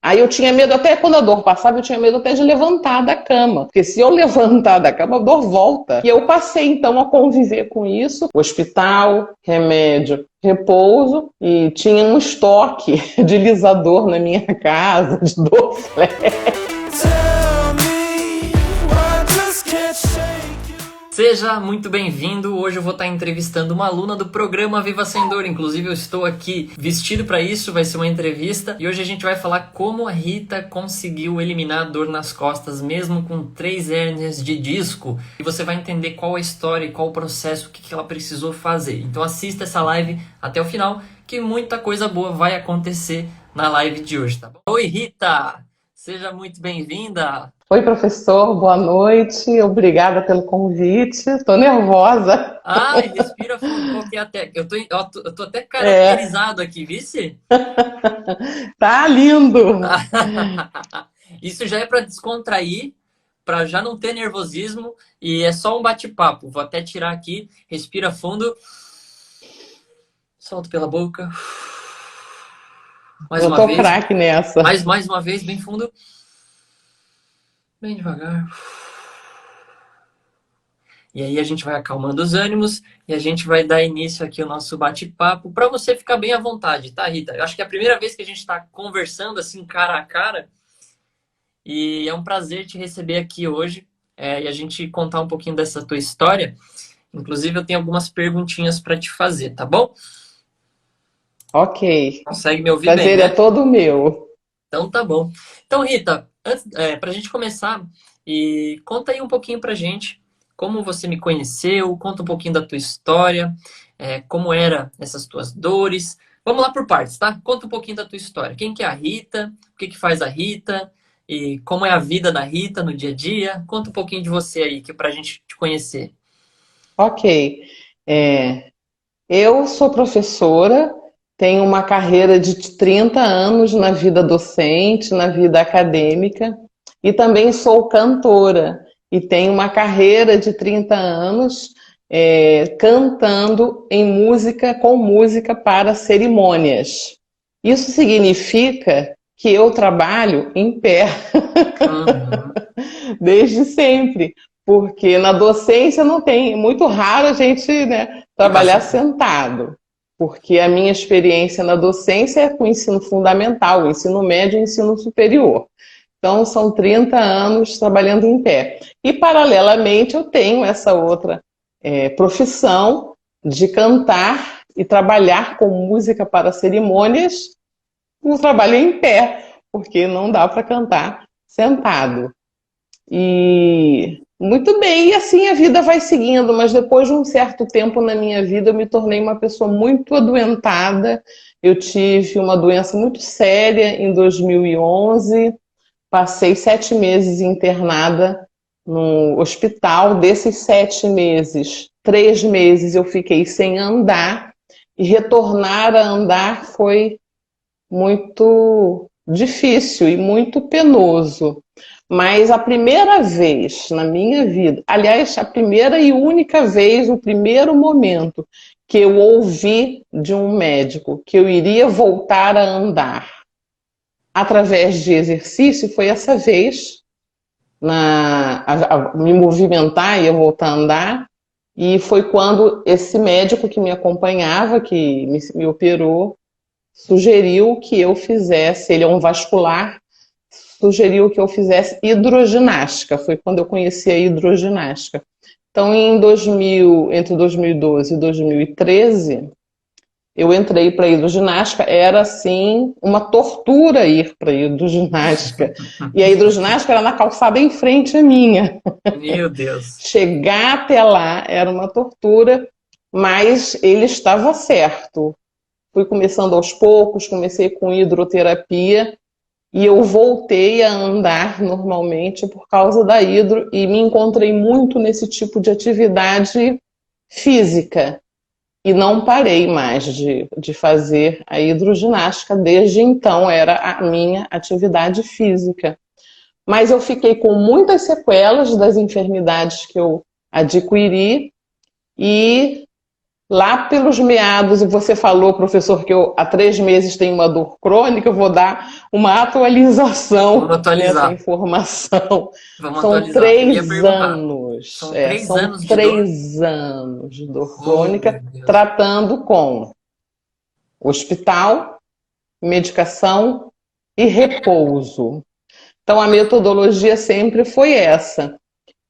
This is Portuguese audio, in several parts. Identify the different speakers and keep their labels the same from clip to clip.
Speaker 1: Aí eu tinha medo, até quando a dor passava, eu tinha medo até de levantar da cama. Porque se eu levantar da cama, a dor volta. E eu passei, então, a conviver com isso. Hospital, remédio, repouso. E tinha um estoque de lisador na minha casa, de Dorflex.
Speaker 2: Seja muito bem-vindo. Hoje eu vou estar entrevistando uma aluna do programa Viva Sem Dor. Inclusive eu estou aqui vestido para isso, vai ser uma entrevista. E hoje a gente vai falar como a Rita conseguiu eliminar a dor nas costas, mesmo com 3 hérnias de disco. E você vai entender qual a história e qual o processo, o que ela precisou fazer. Então assista essa live até o final, que muita coisa boa vai acontecer na live de hoje, tá bom? Oi, Rita! Seja muito bem-vinda!
Speaker 1: Oi, professor, boa noite. Obrigada pelo convite. Estou nervosa.
Speaker 2: Ai, respira fundo, coloquei até. Eu tô até caracterizado aqui, vice?
Speaker 1: Tá lindo.
Speaker 2: Isso já é para descontrair, para já não ter nervosismo e é só um bate-papo. Vou até tirar aqui, respira fundo, solta pela boca. Mais
Speaker 1: Eu
Speaker 2: uma
Speaker 1: tô
Speaker 2: vez,
Speaker 1: craque nessa.
Speaker 2: mais uma vez, bem fundo, bem devagar. E aí a gente vai acalmando os ânimos e a gente vai dar início aqui ao nosso bate-papo para você ficar bem à vontade, tá, Rita? Eu acho que é a primeira vez que a gente está conversando assim cara a cara e é um prazer te receber aqui hoje e a gente contar um pouquinho dessa tua história. Inclusive eu tenho algumas perguntinhas para te fazer, tá bom?
Speaker 1: Ok.
Speaker 2: Consegue me ouvir bem,
Speaker 1: Prazer é
Speaker 2: né?
Speaker 1: todo meu.
Speaker 2: Então tá bom. Então, Rita, antes, para a gente começar, conta aí um pouquinho pra gente como você me conheceu, conta um pouquinho da tua história, como era essas tuas dores. Vamos lá por partes, tá? Conta um pouquinho da tua história. Quem que é a Rita? O que que faz a Rita? E como é a vida da Rita no dia a dia? Conta um pouquinho de você aí, que é pra gente te conhecer.
Speaker 1: Ok. É, eu sou professora, tenho uma carreira de 30 anos na vida docente, na vida acadêmica, e também sou cantora, e tenho uma carreira de 30 anos cantando em música, com música para cerimônias. Isso significa que eu trabalho em pé
Speaker 2: Uhum.
Speaker 1: desde sempre, porque na docência não tem, é muito raro a gente, né,
Speaker 2: Ficar
Speaker 1: trabalhar
Speaker 2: sentado.
Speaker 1: sentado, porque a minha experiência na docência é com o ensino fundamental, o ensino médio e o ensino superior. Então, são 30 anos trabalhando em pé. E, paralelamente, eu tenho essa outra profissão de cantar e trabalhar com música para cerimônias. O trabalho é em pé, porque não dá para cantar sentado. E muito bem, e assim a vida vai seguindo, mas depois de um certo tempo na minha vida eu me tornei uma pessoa muito adoentada. Eu tive uma doença muito séria em 2011, passei 7 meses internada no hospital. Desses 7 meses, 3 meses eu fiquei sem andar, e retornar a andar foi muito difícil e muito penoso. Mas a primeira vez na minha vida, aliás, a primeira e única vez, o primeiro momento que eu ouvi de um médico que eu iria voltar a andar através de exercício, foi essa vez, me movimentar e eu voltar a andar. E foi quando esse médico que me acompanhava, que me operou, sugeriu que eu fizesse, ele é um vascular, sugeriu que eu fizesse hidroginástica. Foi quando eu conheci a hidroginástica. Então, entre 2012 e 2013, eu entrei para a hidroginástica. Era, assim, uma tortura ir para a hidroginástica. E a hidroginástica era na calçada em frente à minha.
Speaker 2: Meu Deus.
Speaker 1: Chegar até lá era uma tortura, mas ele estava certo. Fui começando aos poucos, comecei com hidroterapia e eu voltei a andar normalmente por causa da hidro e me encontrei muito nesse tipo de atividade física. E não parei mais de fazer a hidroginástica. Desde então era a minha atividade física. Mas eu fiquei com muitas sequelas das enfermidades que eu adquiri e Lá pelos meados, e você falou, professor, que eu há 3 meses tenho uma dor crônica, eu vou dar uma atualização
Speaker 2: Vamos
Speaker 1: nessa
Speaker 2: atualizar.
Speaker 1: informação.
Speaker 2: Vamos
Speaker 1: São
Speaker 2: atualizar. Eu ia
Speaker 1: três
Speaker 2: perguntar.
Speaker 1: anos,
Speaker 2: São 3 anos de dor?
Speaker 1: 3 anos de dor
Speaker 2: Oh, meu
Speaker 1: crônica,
Speaker 2: Deus.
Speaker 1: tratando com hospital, medicação e repouso. Então, a metodologia sempre foi essa.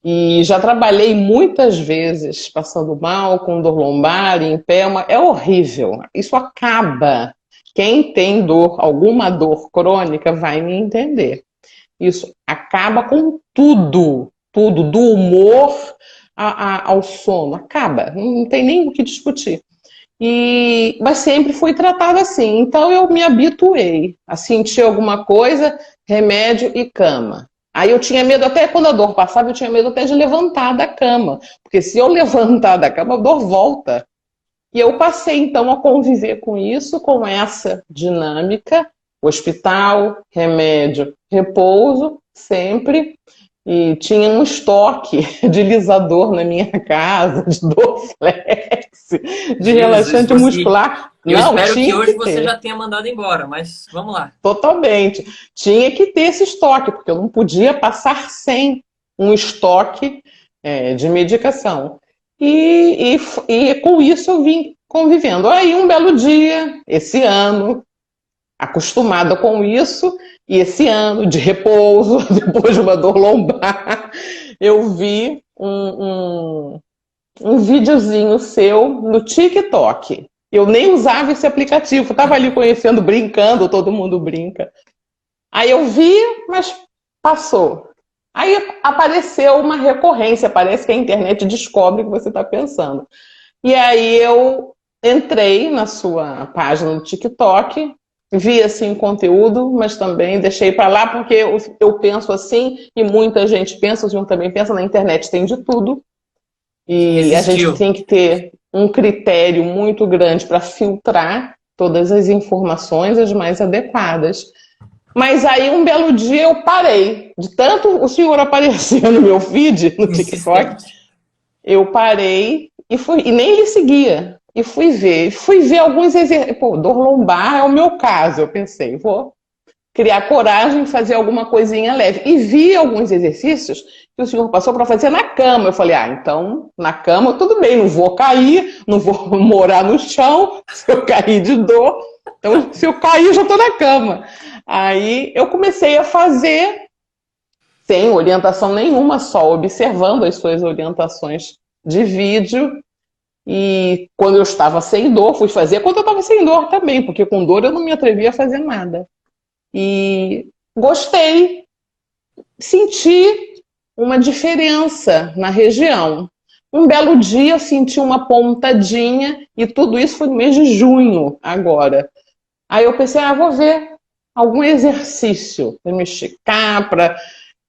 Speaker 1: E já trabalhei muitas vezes passando mal, com dor lombar, em pé, é horrível. Isso acaba. Quem tem dor, alguma dor crônica, vai me entender. Isso acaba com tudo, tudo, do humor ao sono, acaba, não tem nem o que discutir. Mas sempre fui tratada assim, então eu me habituei a sentir alguma coisa, remédio e cama. Aí eu tinha medo, até quando a dor passava, eu tinha medo até de levantar da cama, porque se eu levantar da cama, a dor volta. E eu passei então a conviver com isso, com essa dinâmica, hospital, remédio, repouso, sempre. E tinha um estoque de lisador na minha casa, de Dorflex, de
Speaker 2: Jesus,
Speaker 1: relaxante
Speaker 2: você.
Speaker 1: muscular.
Speaker 2: Eu
Speaker 1: Não,
Speaker 2: espero que
Speaker 1: tinha
Speaker 2: hoje
Speaker 1: que
Speaker 2: você já
Speaker 1: ter,
Speaker 2: tenha mandado embora, mas vamos lá.
Speaker 1: totalmente. Tinha que ter esse estoque, porque eu não podia passar sem um estoque de medicação. E com isso eu vim convivendo. Aí um belo dia, esse ano, acostumada com isso, e esse ano de repouso, depois de uma dor lombar, eu vi um videozinho seu no TikTok. Eu nem usava esse aplicativo, estava ali conhecendo, brincando, todo mundo brinca. Aí eu vi, mas passou. Aí apareceu uma recorrência, parece que a internet descobre o que você está pensando. E aí eu entrei na sua página do TikTok, vi assim conteúdo, mas também deixei para lá porque eu penso assim e muita gente pensa, o senhor também pensa, na internet tem de tudo e a gente
Speaker 2: Resistiu.
Speaker 1: tem que ter um critério muito grande para filtrar todas as informações as mais adequadas. Mas aí um belo dia eu parei, de tanto o senhor aparecer no meu feed, no TikTok,
Speaker 2: Insistente.
Speaker 1: eu parei e nem lhe seguia. E fui ver alguns exercícios. Pô, dor lombar é o meu caso. Eu pensei, vou criar coragem e fazer alguma coisinha leve. E vi alguns exercícios que o senhor passou para fazer na cama. Eu falei, então, na cama tudo bem, não vou cair, não vou morar no chão, se eu cair de dor. Então, se eu cair, eu já estou na cama. Aí eu comecei a fazer sem orientação nenhuma, só observando as suas orientações de vídeo. E quando eu estava sem dor, fui fazer. Quando eu estava sem dor também, porque com dor eu não me atrevia a fazer nada. E gostei, senti uma diferença na região. Um belo dia eu senti uma pontadinha e tudo isso foi no mês de junho agora. Aí eu pensei, vou ver algum exercício para me esticar,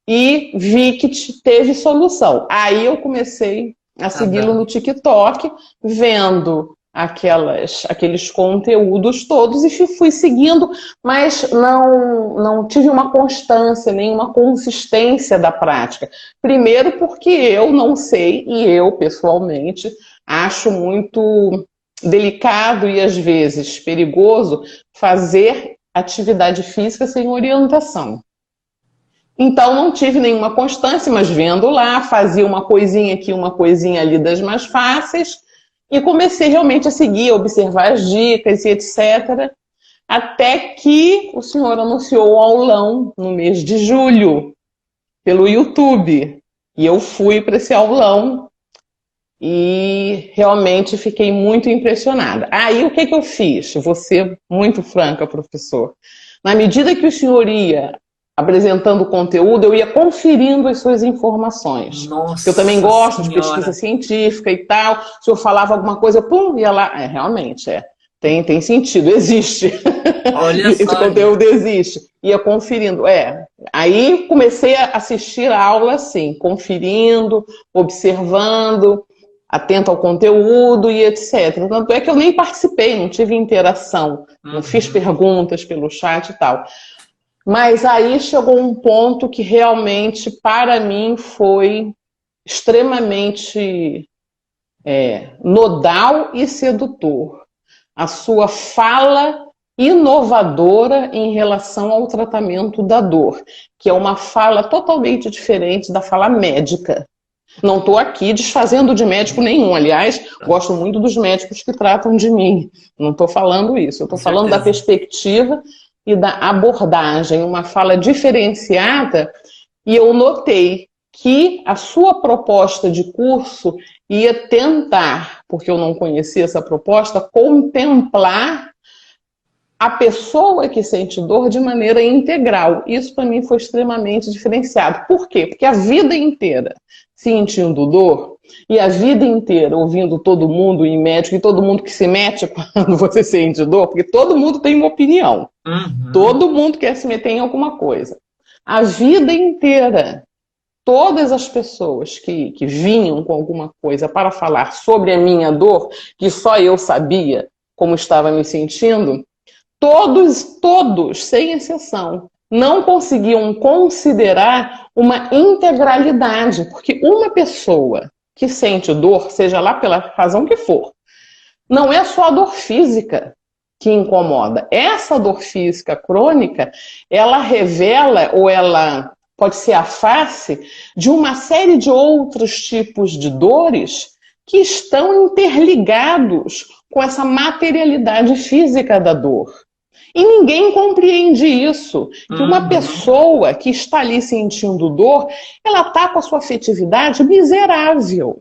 Speaker 1: e vi que teve solução. Aí eu comecei a segui-lo
Speaker 2: Adão.
Speaker 1: no TikTok, vendo aqueles conteúdos todos e fui seguindo, mas não tive uma constância, nem uma consistência da prática. Primeiro porque eu não sei, e eu pessoalmente acho muito delicado e às vezes perigoso fazer atividade física sem orientação. Então não tive nenhuma constância, mas vendo lá, fazia uma coisinha aqui, uma coisinha ali das mais fáceis, e comecei realmente a seguir, a observar as dicas e etc. Até que o senhor anunciou o aulão no mês de julho, pelo YouTube. E eu fui para esse aulão e realmente fiquei muito impressionada. Aí o que eu fiz? Vou ser muito franca, professor. Na medida que o senhor ia apresentando o conteúdo, eu ia conferindo as suas informações. Eu também
Speaker 2: Nossa
Speaker 1: gosto de pesquisa
Speaker 2: Senhora.
Speaker 1: científica e tal. Se o senhor falava alguma coisa, pum, ia lá. Realmente, tem sentido, existe.
Speaker 2: Olha
Speaker 1: Esse
Speaker 2: só,
Speaker 1: conteúdo
Speaker 2: gente.
Speaker 1: existe. Ia conferindo. Aí comecei a assistir a aula assim, conferindo, observando, atento ao conteúdo e etc. Tanto é que eu nem participei, não tive interação, não fiz
Speaker 2: Uhum.
Speaker 1: perguntas pelo chat e tal. Mas aí chegou um ponto que realmente, para mim, foi extremamente nodal e sedutor, a sua fala inovadora em relação ao tratamento da dor, que é uma fala totalmente diferente da fala médica. Não estou aqui desfazendo de médico nenhum, aliás, gosto muito dos médicos que tratam de mim, não estou falando isso, eu estou falando da perspectiva e da abordagem, uma fala diferenciada, e eu notei que a sua proposta de curso ia tentar, porque eu não conhecia essa proposta, contemplar a pessoa que sente dor de maneira integral. Isso para mim foi extremamente diferenciado. Por quê? Porque a vida inteira sentindo dor e a vida inteira ouvindo todo mundo em médico e todo mundo que se mete quando você sente dor, porque todo mundo tem uma opinião. Todo mundo quer se meter em alguma coisa. A vida inteira, todas as pessoas que vinham com alguma coisa para falar sobre a minha dor, que só eu sabia como estava me sentindo, todos, sem exceção, não conseguiam considerar uma integralidade, porque uma pessoa que sente dor, seja lá pela razão que for, não é só a dor física que incomoda. Essa dor física crônica, ela revela, ou ela pode ser a face de uma série de outros tipos de dores que estão interligados com essa materialidade física da dor. E ninguém compreende isso, que uma pessoa que está ali sentindo dor, ela está com a sua afetividade miserável.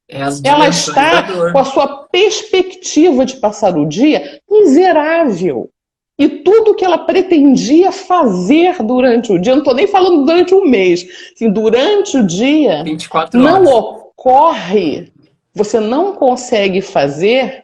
Speaker 1: Ela está com a sua perspectiva de passar o dia miserável. E tudo que ela pretendia fazer durante o dia, não estou nem falando durante um mês, assim, durante o dia,
Speaker 2: 24
Speaker 1: não
Speaker 2: horas.
Speaker 1: ocorre, você não consegue fazer.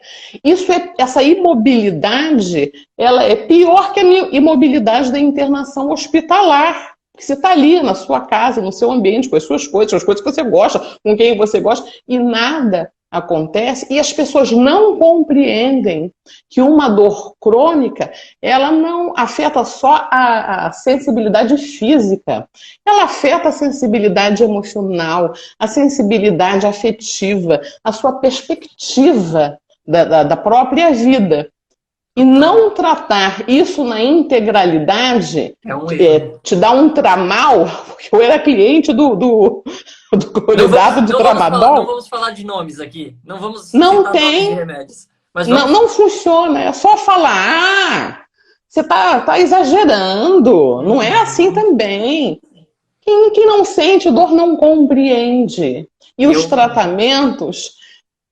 Speaker 1: Essa imobilidade, ela é pior que a imobilidade da internação hospitalar. Você está ali na sua casa, no seu ambiente, com as suas coisas que você gosta, com quem você gosta, e nada acontece, e as pessoas não compreendem que uma dor crônica, ela não afeta só a sensibilidade física, ela afeta a sensibilidade emocional, a sensibilidade afetiva, a sua perspectiva da própria vida. E não tratar isso na integralidade te dá um tramal, porque eu era cliente do cloridato de tramadol.
Speaker 2: Não vamos falar de nomes aqui, não vamos
Speaker 1: não
Speaker 2: citar
Speaker 1: tem
Speaker 2: nomes de remédios. Mas vamos...
Speaker 1: não funciona, é só falar, você tá exagerando, não é assim também. Quem não sente dor não compreende. E os tratamentos,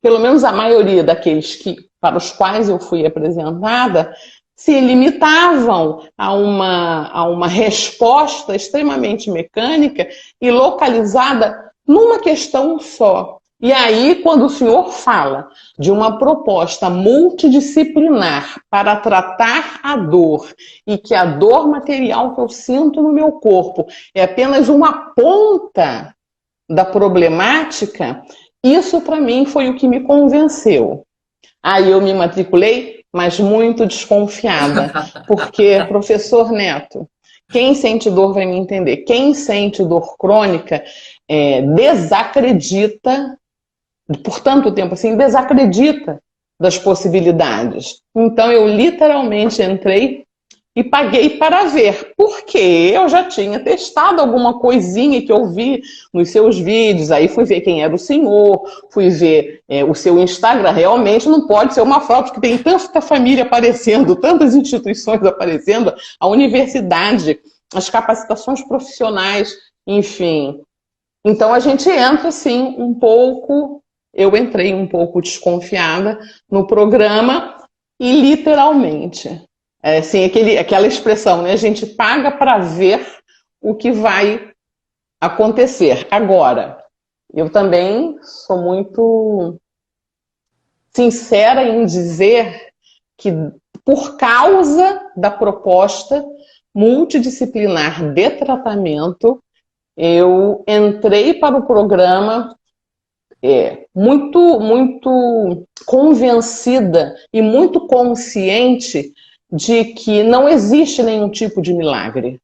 Speaker 1: pelo menos a maioria daqueles para os quais eu fui apresentada, se limitavam a uma resposta extremamente mecânica e localizada numa questão só. E aí, quando o senhor fala de uma proposta multidisciplinar para tratar a dor, e que a dor material que eu sinto no meu corpo é apenas uma ponta da problemática, isso para mim foi o que me convenceu. Aí eu me matriculei, mas muito desconfiada, porque, professor Neto, quem sente dor vai me entender. Quem sente dor crônica desacredita, por tanto tempo assim, desacredita das possibilidades. Então eu literalmente entrei e paguei para ver, porque eu já tinha testado alguma coisinha que eu vi nos seus vídeos, aí fui ver quem era o senhor, fui ver o seu Instagram. Realmente não pode ser uma fraude, porque tem tanta família aparecendo, tantas instituições aparecendo, a universidade, as capacitações profissionais, enfim. Então a gente entra assim um pouco, eu entrei um pouco desconfiada no programa e literalmente... assim, aquela expressão, né? A gente paga para ver o que vai acontecer. Agora, eu também sou muito sincera em dizer que, por causa da proposta multidisciplinar de tratamento, eu entrei para o programa muito convencida e muito consciente de que não existe nenhum tipo de milagre.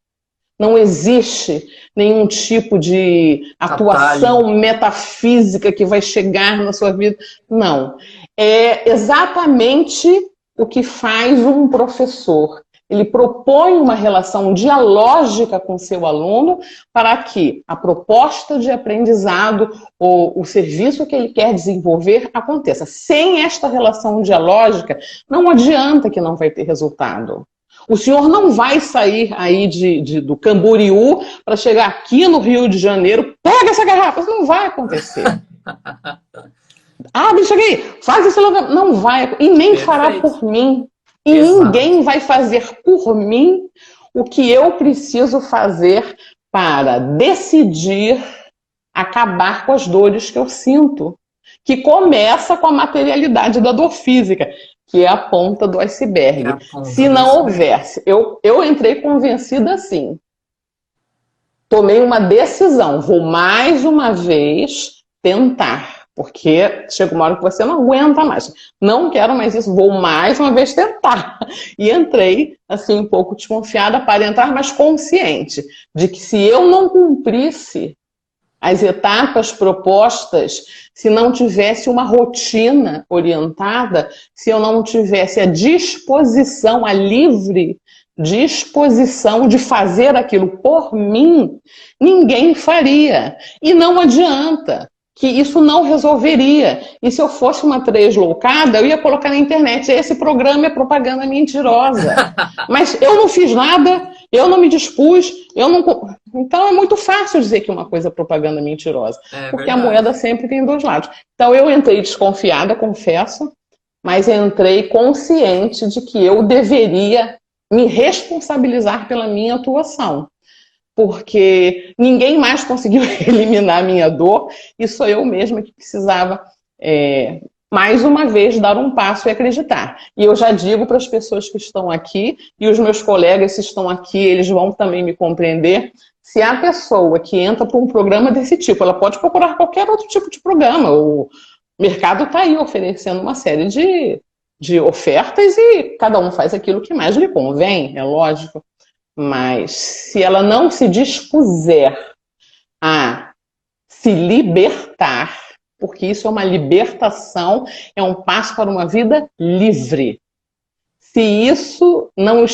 Speaker 1: Não existe nenhum tipo de atuação metafísica que vai chegar na sua vida. Não. É exatamente o que faz um professor. Ele propõe uma relação dialógica com seu aluno para que a proposta de aprendizado ou o serviço que ele quer desenvolver aconteça. Sem esta relação dialógica, não adianta que não vai ter resultado. O senhor não vai sair aí do Camboriú para chegar aqui no Rio de Janeiro, pega essa garrafa, isso não vai acontecer. Abre isso aqui, faz esse lugar, não vai, e nem fará por mim. E ninguém vai fazer por mim o que eu preciso fazer para decidir acabar com as dores que eu sinto, que começa com a materialidade da dor física, que é a ponta do iceberg. Se não houvesse, eu entrei convencida assim, tomei uma decisão, vou mais uma vez tentar, porque chega uma hora que você não aguenta mais, não quero mais isso, vou mais uma vez tentar. E entrei, assim, um pouco desconfiada para entrar, mas consciente de que se eu não cumprisse as etapas propostas, se não tivesse uma rotina orientada, se eu não tivesse a disposição, a livre disposição de fazer aquilo por mim, ninguém faria. E não adianta, que isso não resolveria. E se eu fosse uma tresloucada, eu ia colocar na internet, esse programa é propaganda mentirosa. Mas eu não fiz nada, eu não me dispus, eu não... Então é muito fácil dizer que uma coisa é propaganda mentirosa, porque verdade. A moeda sempre tem dois lados. Então eu entrei desconfiada, confesso, mas entrei consciente de que eu deveria me responsabilizar pela minha atuação. Porque ninguém mais conseguiu eliminar a minha dor e sou eu mesma que precisava, mais uma vez, dar um passo e acreditar. E eu já digo para as pessoas que estão aqui, e os meus colegas que estão aqui, eles vão também me compreender, se a pessoa que entra para um programa desse tipo, ela pode procurar qualquer outro tipo de programa. O mercado está aí oferecendo uma série de ofertas e cada um faz aquilo que mais lhe convém, é lógico. Mas se ela não se dispuser a se libertar, porque isso é uma libertação, é um passo para uma vida livre. Se isso não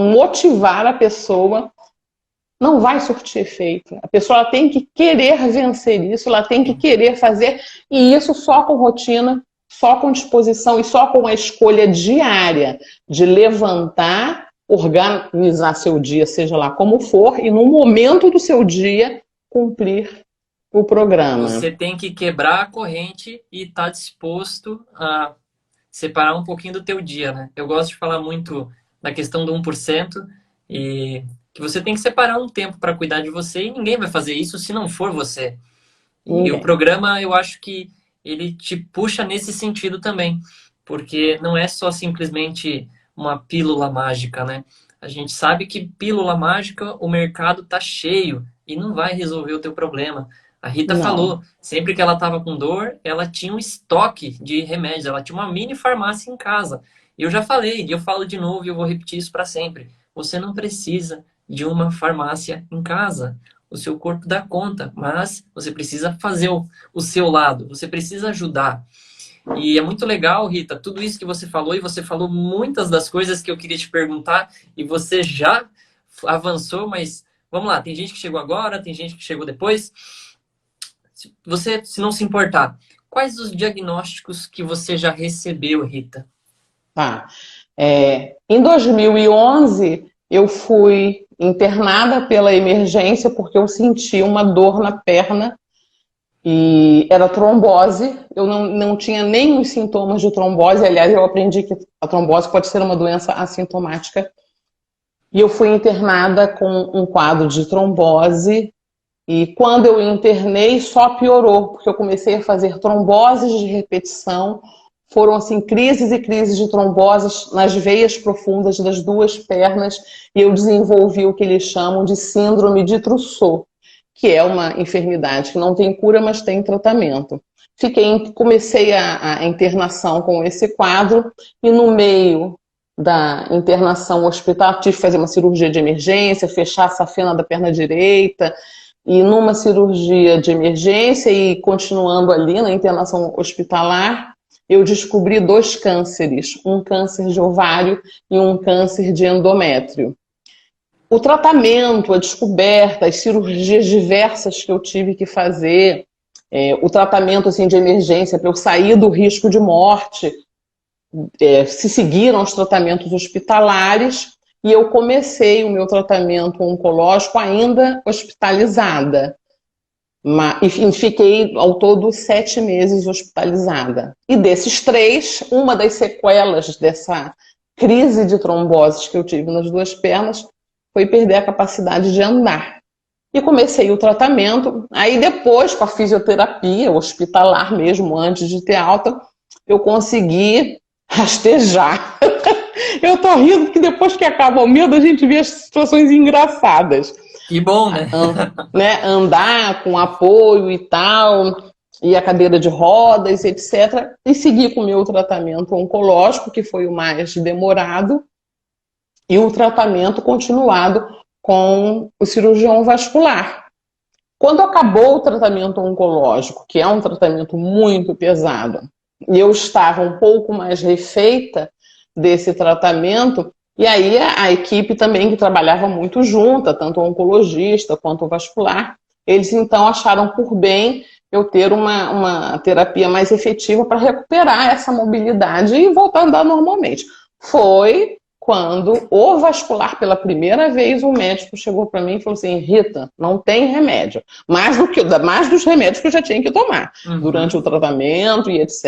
Speaker 1: motivar a pessoa, não vai surtir efeito. A pessoa ela tem que querer vencer isso, ela tem que querer fazer, e isso só com rotina, só com disposição e só com a escolha diária de levantar, organizar seu dia, seja lá como for, e no momento do seu dia, cumprir o programa.
Speaker 2: Você tem que quebrar a corrente e estar disposto a separar um pouquinho do teu dia, né? Eu gosto de falar muito da questão do 1% e que você tem que separar um tempo para cuidar de você e ninguém vai fazer isso se não for você. E o programa, eu acho que ele te puxa nesse sentido também, porque não é só simplesmente uma pílula mágica, né? A gente sabe que pílula mágica, o mercado tá cheio e não vai resolver o teu problema. A Rita falou, sempre que ela estava com dor, ela tinha um estoque de remédios, ela tinha uma mini farmácia em casa. E eu já falei, e eu falo de novo e eu vou repetir isso para sempre. Você não precisa de uma farmácia em casa. O seu corpo dá conta, mas você precisa fazer o seu lado, você precisa ajudar. E é muito legal, Rita, tudo isso que você falou, e você falou muitas das coisas que eu queria te perguntar, e você já avançou, mas vamos lá, tem gente que chegou agora, tem gente que chegou depois. Você, se não se importar, quais os diagnósticos que você já recebeu, Rita?
Speaker 1: Tá. Em 2011, eu fui internada pela emergência porque eu senti uma dor na perna e era trombose. Eu não tinha nenhum sintomas de trombose. Aliás, eu aprendi que a trombose pode ser uma doença assintomática. E eu fui internada com um quadro de trombose. E quando eu internei, só piorou, porque eu comecei a fazer tromboses de repetição. Foram, assim, crises e crises de tromboses nas veias profundas das duas pernas, e eu desenvolvi o que eles chamam de síndrome de Trousseau, que é uma enfermidade que não tem cura, mas tem tratamento. Comecei a internação com esse quadro, e no meio da internação hospitalar, tive que fazer uma cirurgia de emergência, fechar a safena da perna direita, e numa cirurgia de emergência e continuando ali na internação hospitalar, eu descobri 2 cânceres, um câncer de ovário e um câncer de endométrio. O tratamento, a descoberta, as cirurgias diversas que eu tive que fazer, o tratamento assim, de emergência para eu sair do risco de morte, se seguiram os tratamentos hospitalares e eu comecei o meu tratamento oncológico ainda hospitalizada. E fiquei ao todo 7 meses hospitalizada. E desses 3, uma das sequelas dessa crise de tromboses que eu tive nas 2 pernas foi perder a capacidade de andar. E comecei o tratamento, aí depois com a fisioterapia hospitalar mesmo, antes de ter alta, eu consegui rastejar. Eu tô rindo porque depois que acaba o medo a gente vê as situações engraçadas.
Speaker 2: Que bom, né?
Speaker 1: Andar com apoio e tal, e a cadeira de rodas, etc. E seguir com o meu tratamento oncológico, que foi o mais demorado, e o tratamento continuado com o cirurgião vascular. Quando acabou o tratamento oncológico, que é um tratamento muito pesado, e eu estava um pouco mais refeita desse tratamento, e aí a equipe também que trabalhava muito junta, tanto o oncologista quanto o vascular, eles então acharam por bem eu ter uma terapia mais efetiva para recuperar essa mobilidade e voltar a andar normalmente. Foi quando o vascular, pela primeira vez, o médico chegou para mim e falou assim: Rita, não tem remédio. Mais dos remédios que eu já tinha que tomar durante o tratamento e etc.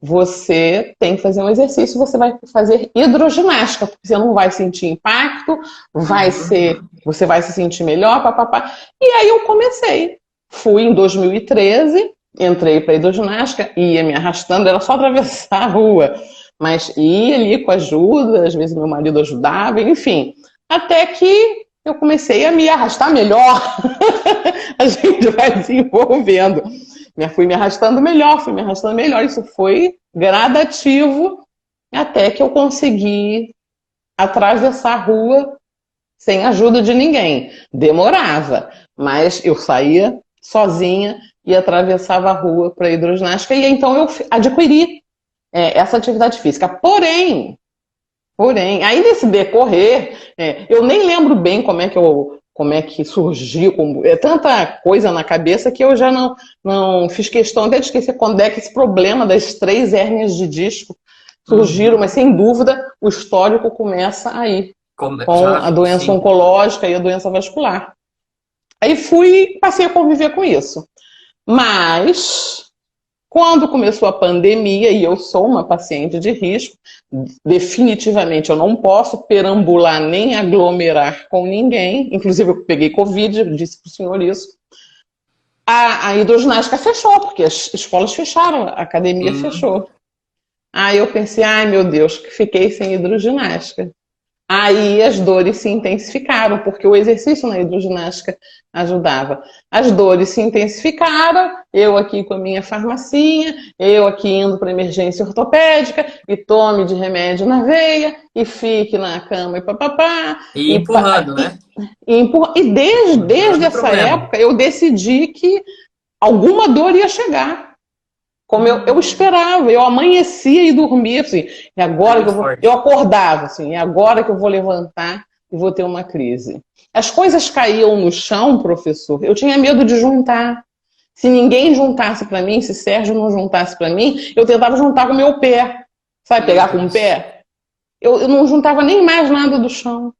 Speaker 1: Você tem que fazer um exercício, você vai fazer hidroginástica, porque você não vai sentir impacto, você vai se sentir melhor, papapá. E aí eu comecei. Fui em 2013, entrei para hidroginástica, ia me arrastando, era só atravessar a rua. Mas ia ali com ajuda, às vezes meu marido ajudava, enfim. Até que eu comecei a me arrastar melhor. A gente vai desenvolvendo. Fui me arrastando melhor. Isso foi gradativo até que eu consegui atravessar a rua sem ajuda de ninguém. Demorava, mas eu saía sozinha e atravessava a rua para a hidroginástica. E então eu adquiri essa atividade física. Porém, aí nesse decorrer, eu nem lembro bem como é que surgiu, tanta coisa na cabeça que eu já não fiz questão até de esquecer quando é que esse problema das 3 hérnias de disco surgiram, mas sem dúvida o histórico começa aí, com a doença oncológica e a doença vascular. Aí passei a conviver com isso. Mas quando começou a pandemia, e eu sou uma paciente de risco, definitivamente eu não posso perambular nem aglomerar com ninguém, inclusive eu peguei Covid, disse para o senhor isso, a hidroginástica fechou, porque as escolas fecharam, a academia fechou. Aí eu pensei, ai meu Deus, que fiquei sem hidroginástica. Aí as dores se intensificaram, porque o exercício na hidroginástica ajudava. As dores se intensificaram, eu aqui com a minha farmacinha, eu aqui indo para emergência ortopédica, e tome de remédio na veia, e fique na cama e papapá.
Speaker 2: E empurrando, né?
Speaker 1: E desde essa época eu decidi que alguma dor ia chegar. Como eu esperava, eu amanhecia e dormia, assim, e agora que eu acordava, assim, é agora que eu vou levantar e vou ter uma crise. As coisas caíam no chão, professor, eu tinha medo de juntar. Se ninguém juntasse para mim, se Sérgio não juntasse para mim, eu tentava juntar com o meu pé. Sabe, pegar com o pé? Eu não juntava nem mais nada do chão.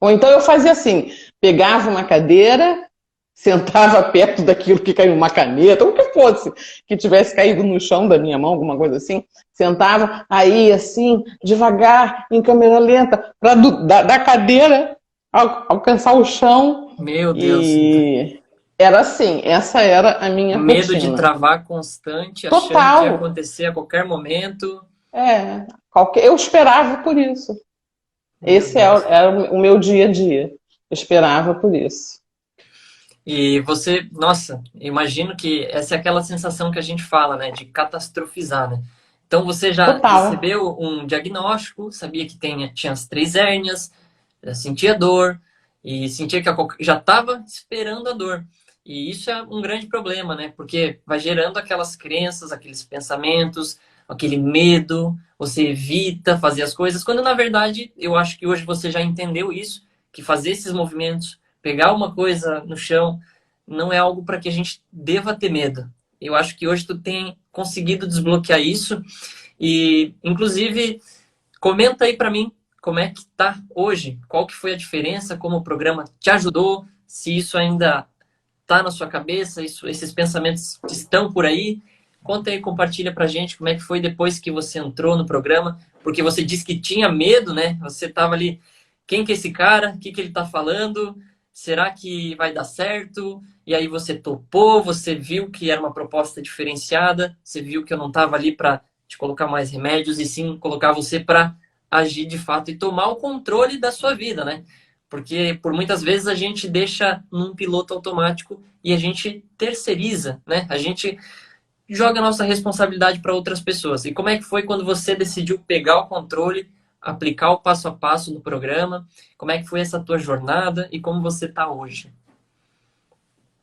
Speaker 1: Ou então eu fazia assim, pegava uma cadeira, sentava perto daquilo que caiu, uma caneta, ou o que fosse, que tivesse caído no chão da minha mão, alguma coisa assim, sentava, aí assim, devagar, em câmera lenta, para da cadeira alcançar o chão.
Speaker 2: Meu Deus.
Speaker 1: E era assim, essa era a minha
Speaker 2: medo
Speaker 1: rotina.
Speaker 2: De travar constante,
Speaker 1: Total.
Speaker 2: Achando que ia acontecer a qualquer momento.
Speaker 1: Eu esperava por isso. Esse era o meu dia a dia. Eu esperava por isso.
Speaker 2: E você, nossa, imagino que essa é aquela sensação que a gente fala, né, de catastrofizar, né? Então você já
Speaker 1: Total.
Speaker 2: recebeu um diagnóstico, sabia que tinha as 3 hérnias, já sentia dor e sentia que já estava esperando a dor. E isso é um grande problema, né? Porque vai gerando aquelas crenças, aqueles pensamentos, aquele medo, você evita fazer as coisas, quando na verdade eu acho que hoje você já entendeu isso, que fazer esses movimentos, pegar uma coisa no chão, não é algo para que a gente deva ter medo. Eu acho que hoje tu tem conseguido desbloquear isso e, inclusive, comenta aí para mim como é que tá hoje, qual que foi a diferença, como o programa te ajudou, se isso ainda tá na sua cabeça, esses pensamentos estão por aí. Conta aí, compartilha pra gente como é que foi depois que você entrou no programa, porque você disse que tinha medo, né? Você tava ali, quem que é esse cara? O que que ele tá falando? Será que vai dar certo? E aí você topou, você viu que era uma proposta diferenciada, você viu que eu não tava ali para te colocar mais remédios e sim colocar você para agir de fato e tomar o controle da sua vida, né? Porque por muitas vezes a gente deixa num piloto automático e a gente terceiriza, né? A gente joga a nossa responsabilidade para outras pessoas. E como é que foi quando você decidiu pegar o controle, aplicar o passo a passo no programa? Como é que foi essa tua jornada e como você está hoje?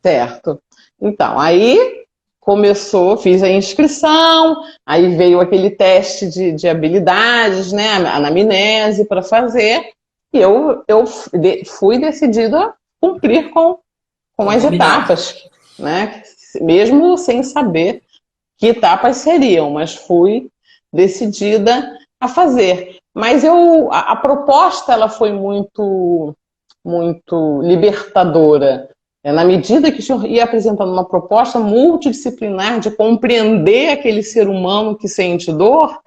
Speaker 1: Certo. Então, aí começou, fiz a inscrição, aí veio aquele teste de habilidades, né, a anamnese para fazer, e eu fui decidida a cumprir com
Speaker 2: Vamos
Speaker 1: as
Speaker 2: combinar.
Speaker 1: etapas, né, mesmo sem saber que etapas seriam, mas fui decidida a fazer. Mas a proposta ela foi muito libertadora. Na medida que o senhor ia apresentando uma proposta multidisciplinar de compreender aquele ser humano que sente dor,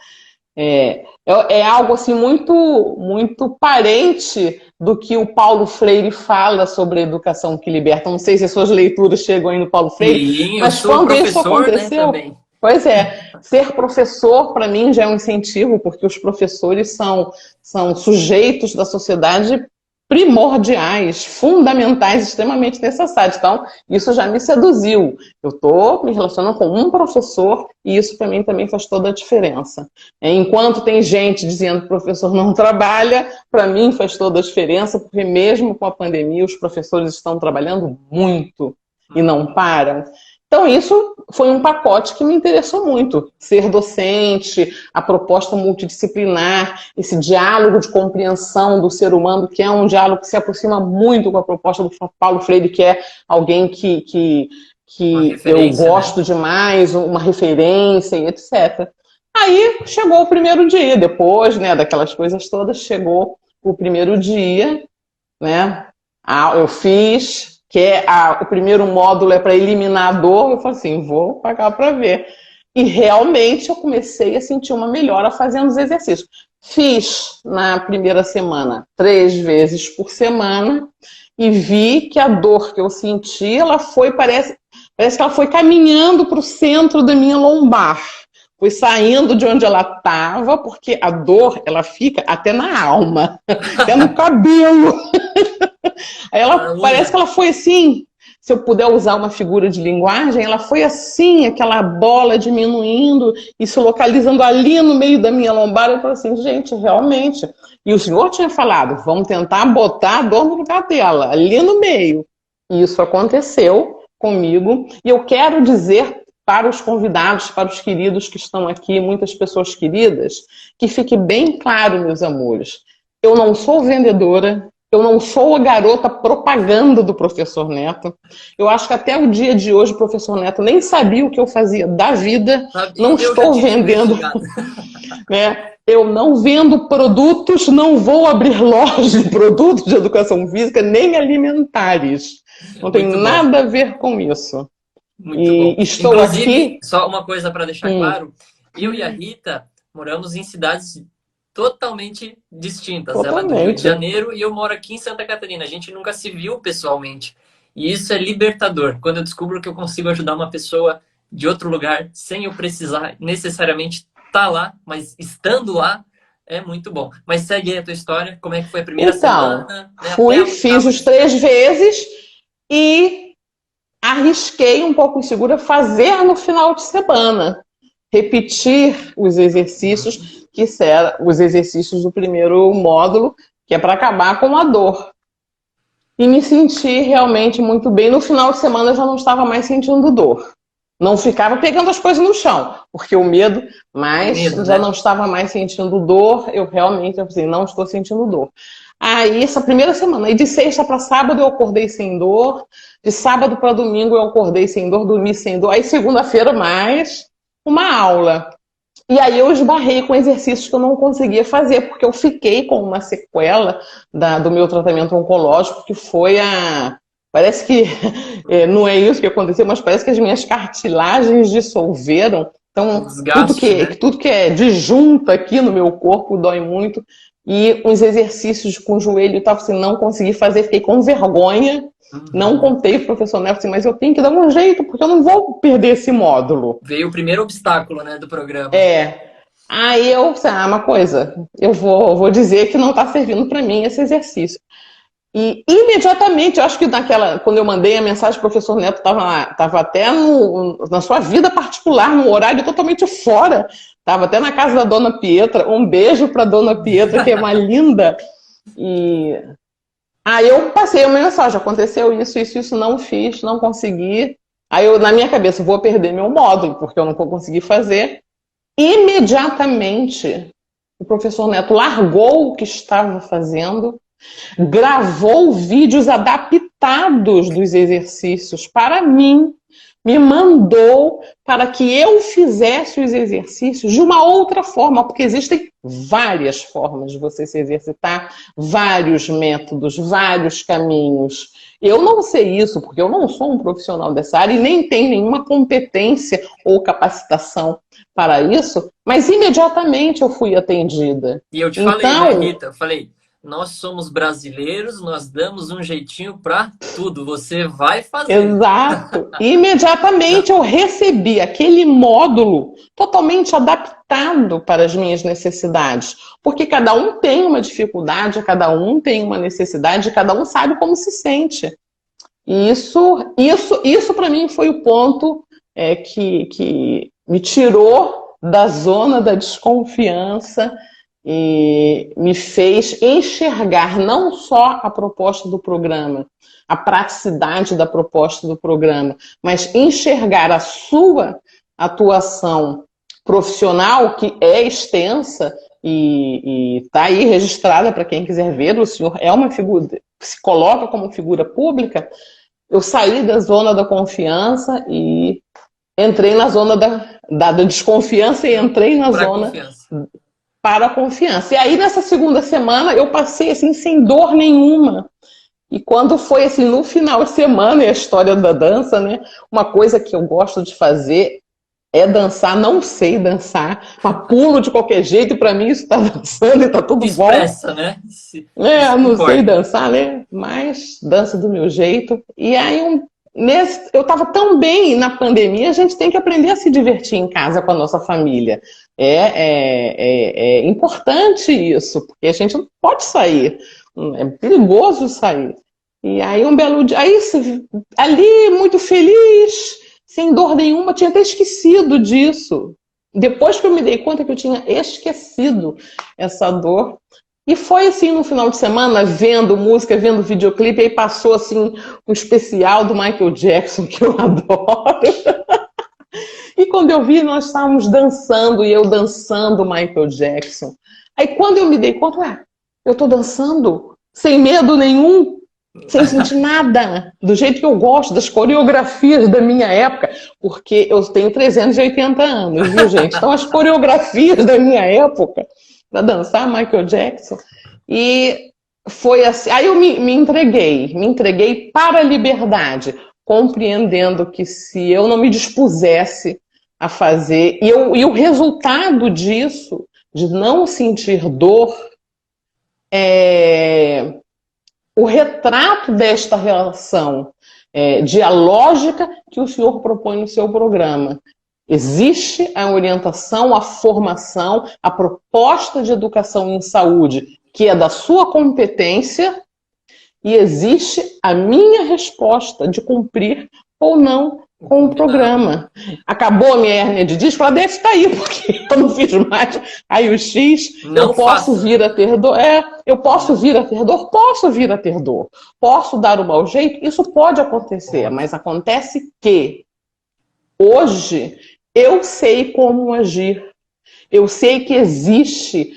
Speaker 1: é algo assim muito parente do que o Paulo Freire fala sobre a educação que liberta. Não sei se as suas leituras chegam aí no Paulo Freire,
Speaker 2: Sim, eu
Speaker 1: mas
Speaker 2: sou
Speaker 1: quando isso
Speaker 2: professor, né,
Speaker 1: aconteceu,
Speaker 2: também.
Speaker 1: pois é, ser professor para mim já é um incentivo, porque os professores são sujeitos da sociedade primordiais, fundamentais, extremamente necessários. Então, isso já me seduziu. Eu estou me relacionando com um professor e isso para mim também faz toda a diferença. Enquanto tem gente dizendo que o professor não trabalha, para mim faz toda a diferença, porque mesmo com a pandemia, os professores estão trabalhando muito e não param. Então, isso foi um pacote que me interessou muito. Ser docente, a proposta multidisciplinar, esse diálogo de compreensão do ser humano, que é um diálogo que se aproxima muito com a proposta do Paulo Freire, que é alguém que
Speaker 2: Uma
Speaker 1: eu
Speaker 2: referência, né?
Speaker 1: gosto demais, uma referência e etc. Aí chegou o primeiro dia, depois, né, daquelas coisas todas, chegou o primeiro dia, né? Eu fiz, o primeiro módulo é para eliminar a dor, eu falei assim, vou pagar para ver. E realmente eu comecei a sentir uma melhora fazendo os exercícios. Fiz na primeira semana 3 vezes por semana e vi que a dor que eu senti, parece que ela foi caminhando para o centro da minha lombar. Foi saindo de onde ela estava, porque a dor, ela fica até na alma, até no cabelo. Aí
Speaker 2: Na unha.
Speaker 1: parece que ela foi assim, se eu puder usar uma figura de linguagem, ela foi assim, aquela bola diminuindo e se localizando ali no meio da minha lombar. Eu falei assim, gente, realmente. E o senhor tinha falado, vamos tentar botar a dor no lugar dela, ali no meio. E isso aconteceu comigo. E eu quero dizer para os convidados, para os queridos que estão aqui, muitas pessoas queridas, que fique bem claro, meus amores, eu não sou vendedora, eu não sou a garota propaganda do professor Neto. Eu acho que até o dia de hoje o professor Neto nem sabia o que eu fazia da vida. Não
Speaker 2: Eu já
Speaker 1: estou
Speaker 2: tinha
Speaker 1: vendendo,
Speaker 2: investigado.
Speaker 1: né? Eu não vendo produtos, não vou abrir loja de produtos de educação física, nem alimentares. Não tem
Speaker 2: Muito bom,
Speaker 1: nada a ver com isso.
Speaker 2: muito
Speaker 1: E
Speaker 2: bom.
Speaker 1: estou
Speaker 2: Inclusive,
Speaker 1: aqui.
Speaker 2: só uma coisa para deixar
Speaker 1: Hum,
Speaker 2: claro, eu e a Rita moramos em cidades totalmente distintas. Ela é do Rio de
Speaker 1: totalmente.
Speaker 2: Janeiro e eu moro aqui em Santa Catarina. A gente nunca se viu pessoalmente. E isso é libertador. Quando eu descubro que eu consigo ajudar uma pessoa de outro lugar sem eu precisar necessariamente estar lá, mas estando lá, é muito bom. Mas segue aí a tua história. Como é que foi a primeira
Speaker 1: Então,
Speaker 2: semana, né, até a
Speaker 1: fiz
Speaker 2: oitava
Speaker 1: os
Speaker 2: dia?
Speaker 1: 3 vezes e arrisquei um pouco insegura fazer no final de semana. repetir os exercícios, que eram os exercícios do primeiro módulo, que é para acabar com a dor. E me senti realmente muito bem. No final de semana eu já não estava mais sentindo dor. Não ficava pegando as coisas no chão, porque o medo, mas já não estava mais sentindo dor. Eu realmente assim, não estou sentindo dor. Aí, essa primeira semana, aí de sexta para sábado eu acordei sem dor, de sábado para domingo eu acordei sem dor, dormi sem dor. Aí segunda-feira mais uma aula. E aí eu esbarrei com exercícios que eu não conseguia fazer, porque eu fiquei com uma sequela do meu tratamento oncológico, que foi a... Parece que não é isso que aconteceu, mas parece que as minhas cartilagens dissolveram. Então, tudo que é disjunta aqui no meu corpo dói muito. E os exercícios com o joelho, tava assim, não consegui fazer, fiquei com vergonha. Não contei pro professor Neto assim, mas eu tenho que dar um jeito, porque eu não vou perder esse módulo.
Speaker 2: Veio o primeiro obstáculo, né, do programa.
Speaker 1: Aí eu, uma coisa, eu vou dizer que não está servindo para mim esse exercício. E imediatamente, eu acho que quando eu mandei a mensagem, o professor Neto estava até na sua vida particular, num horário totalmente fora. Estava até na casa da Dona Pietra. Um beijo para a Dona Pietra, que é uma linda. E aí eu passei uma mensagem, aconteceu isso, não fiz, não consegui. Aí eu, na minha cabeça, vou perder meu módulo, porque eu não vou conseguir fazer. Imediatamente, o professor Neto largou o que estava fazendo, gravou vídeos adaptados dos exercícios para mim, me mandou para que eu fizesse os exercícios de uma outra forma, porque existem várias formas de você se exercitar, vários métodos, vários caminhos. Eu não sei isso, porque eu não sou um profissional dessa área e nem tenho nenhuma competência ou capacitação para isso, mas imediatamente eu fui atendida.
Speaker 2: E eu te falei, né, Rita? Eu falei, nós somos brasileiros, nós damos um jeitinho para tudo, você vai fazer.
Speaker 1: Exato. Imediatamente eu recebi aquele módulo totalmente adaptado para as minhas necessidades, porque cada um tem uma dificuldade, cada um tem uma necessidade, cada um sabe como se sente. E isso para mim foi o ponto que me tirou da zona da desconfiança e me fez enxergar não só a proposta do programa, a praticidade da proposta do programa, mas enxergar a sua atuação profissional, que é extensa e está aí registrada para quem quiser ver. O senhor é uma figura, se coloca como figura pública. Eu saí da zona da confiança e entrei na zona da desconfiança e entrei na zona para a confiança. E aí, nessa segunda semana, eu passei assim, sem dor nenhuma. E quando foi assim, no final de semana, e a história da dança, né? Uma coisa que eu gosto de fazer é dançar, não sei dançar, mas pulo de qualquer jeito, e para mim isso está dançando e está tudo bom.
Speaker 2: Expressa, né?
Speaker 1: Não sei dançar, né? Mas dança do meu jeito. E aí, eu estava tão bem na pandemia, a gente tem que aprender a se divertir em casa com a nossa família. É importante isso, porque a gente não pode sair, é perigoso sair. E aí um belo dia, ali muito feliz, sem dor nenhuma, tinha até esquecido disso. Depois que eu me dei conta que eu tinha esquecido essa dor. E foi assim, no final de semana, vendo música, vendo videoclipe, aí passou assim um especial do Michael Jackson, que eu adoro. E quando eu vi, nós estávamos dançando, e eu dançando Michael Jackson. Aí quando eu me dei conta, eu estou dançando sem medo nenhum, sem sentir nada, do jeito que eu gosto, das coreografias da minha época, porque eu tenho 380 anos, viu, gente? Então as coreografias da minha época, para dançar Michael Jackson, e foi assim, aí eu me entreguei para a liberdade, compreendendo que se eu não me dispusesse a fazer, e o resultado disso, de não sentir dor, o retrato desta relação dialógica que o senhor propõe no seu programa. Existe a orientação, a formação, a proposta de educação em saúde, que é da sua competência, e existe a minha resposta de cumprir ou não com o programa. Acabou a minha hérnia de disco, ela deve estar aí, porque eu não fiz mais raio-x.
Speaker 2: Não
Speaker 1: Eu posso
Speaker 2: faça.
Speaker 1: vir a ter dor. Eu posso vir a ter dor? Posso vir a ter dor. Posso dar um mau jeito? Isso pode acontecer, mas acontece que hoje eu sei como agir. Eu sei que existe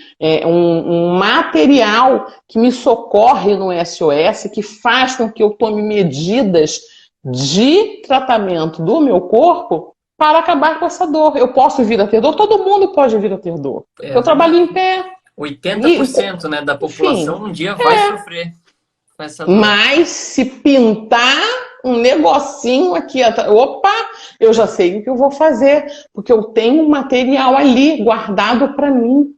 Speaker 1: um material que me socorre no SOS, que faz com que eu tome medidas de tratamento do meu corpo para acabar com essa dor. Eu posso vir a ter dor, todo mundo pode vir a ter dor. Eu trabalho em pé.
Speaker 2: 80%, né, da população
Speaker 1: Enfim,
Speaker 2: um dia vai sofrer com essa dor.
Speaker 1: mas se pintar um negocinho aqui atrás, opa, eu já sei o que eu vou fazer, porque eu tenho um material ali guardado para mim.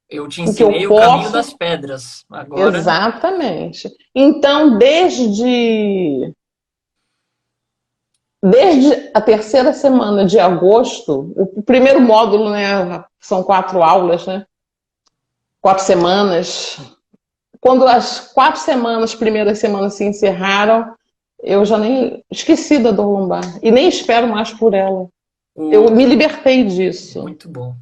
Speaker 2: Eu te
Speaker 1: O que eu
Speaker 2: ensinei o
Speaker 1: posso...
Speaker 2: caminho das pedras. Agora...
Speaker 1: Exatamente. Então, desde a terceira semana de agosto, o primeiro módulo, né, são 4 aulas, né? 4 semanas. Quando as 4 semanas, primeiras semanas se encerraram, eu já nem esqueci da dor lombar e nem espero mais por ela. Eu me libertei disso.
Speaker 2: Muito bom.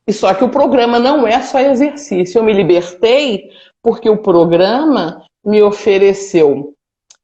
Speaker 1: E só que o programa não é só exercício. Eu me libertei porque o programa me ofereceu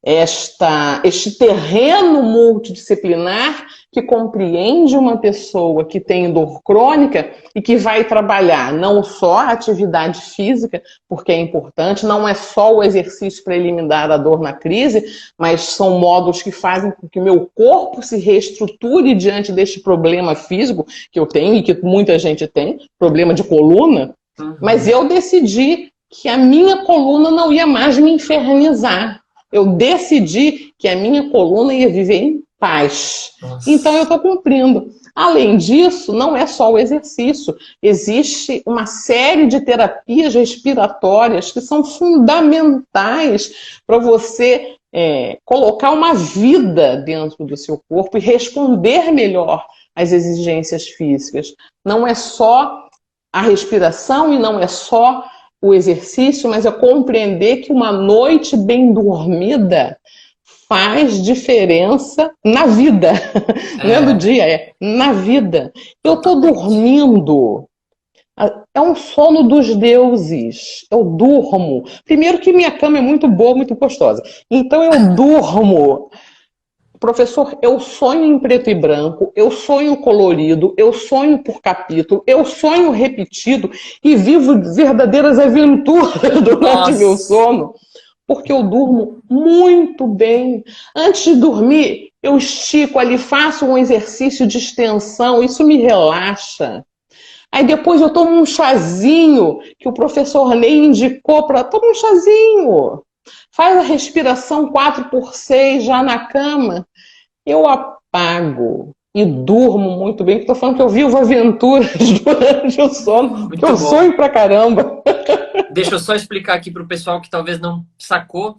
Speaker 1: este terreno multidisciplinar que compreende uma pessoa que tem dor crônica e que vai trabalhar não só a atividade física, porque é importante, não é só o exercício para eliminar a dor na crise, mas são modos que fazem com que o meu corpo se reestruture diante deste problema físico que eu tenho e que muita gente tem, problema de coluna, mas eu decidi que a minha coluna não ia mais me infernizar. Eu decidi que a minha coluna ia viver em paz. Nossa. Então eu estou cumprindo. Além disso, não é só o exercício. Existe uma série de terapias respiratórias que são fundamentais para você colocar uma vida dentro do seu corpo e responder melhor às exigências físicas. Não é só a respiração e não é só o exercício, mas é compreender que uma noite bem dormida faz diferença na vida. Não é do dia, na vida. Eu estou dormindo. É um sono dos deuses. Eu durmo. Primeiro que minha cama é muito boa, muito gostosa. Então eu durmo. Professor, eu sonho em preto e branco, eu sonho colorido, eu sonho por capítulo, eu sonho repetido e vivo verdadeiras aventuras durante meu sono, porque eu durmo muito bem. Antes de dormir, eu estico ali, faço um exercício de extensão, isso me relaxa. Aí depois eu tomo um chazinho, que o professor Ney indicou para tomar um chazinho. Faz a respiração 4x6 já na cama. Eu apago e durmo muito bem, porque estou falando que eu vivo aventuras durante o sono, porque eu sonho pra caramba.
Speaker 2: Deixa eu só explicar aqui para o pessoal que talvez não sacou.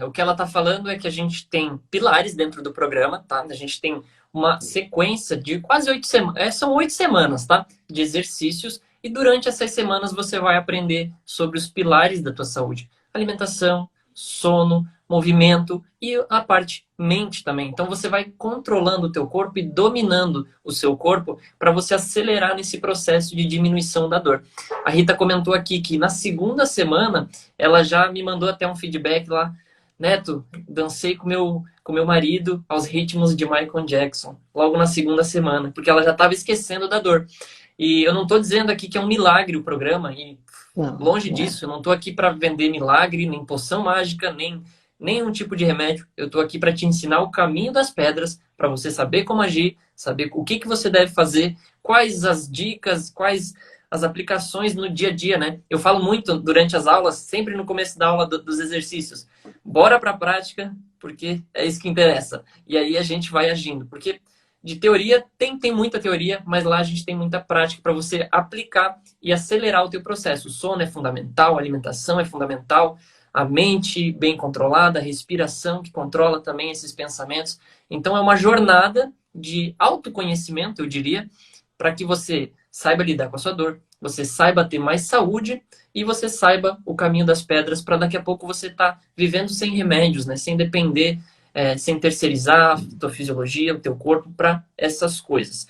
Speaker 2: O que ela está falando é que a gente tem pilares dentro do programa, tá? A gente tem uma sequência de quase 8 semanas. São 8 semanas, tá? De exercícios. E durante essas semanas você vai aprender sobre os pilares da tua saúde. Alimentação, sono, movimento e a parte mente também. Então você vai controlando o teu corpo e dominando o seu corpo para você acelerar nesse processo de diminuição da dor. A Rita comentou aqui que na segunda semana ela já me mandou até um feedback lá. Neto, dancei com meu marido aos ritmos de Michael Jackson, logo na segunda semana, porque ela já estava esquecendo da dor. E eu não estou dizendo aqui que é um milagre o programa, e longe disso, eu não estou aqui para vender milagre, nem poção mágica, nem nenhum tipo de remédio. Eu estou aqui para te ensinar o caminho das pedras, para você saber como agir, saber o que você deve fazer, quais as dicas, quais as aplicações no dia a dia, né? Eu falo muito durante as aulas, sempre no começo da aula dos exercícios. Bora para a prática, porque é isso que interessa. E aí a gente vai agindo, porque de teoria, tem muita teoria, mas lá a gente tem muita prática para você aplicar e acelerar o teu processo. O sono é fundamental, a alimentação é fundamental, a mente bem controlada, a respiração que controla também esses pensamentos. Então é uma jornada de autoconhecimento, eu diria, para que você saiba lidar com a sua dor, você saiba ter mais saúde e você saiba o caminho das pedras para daqui a pouco você estar vivendo sem remédios, né? Sem depender sem terceirizar a tua fisiologia, o teu corpo para essas coisas.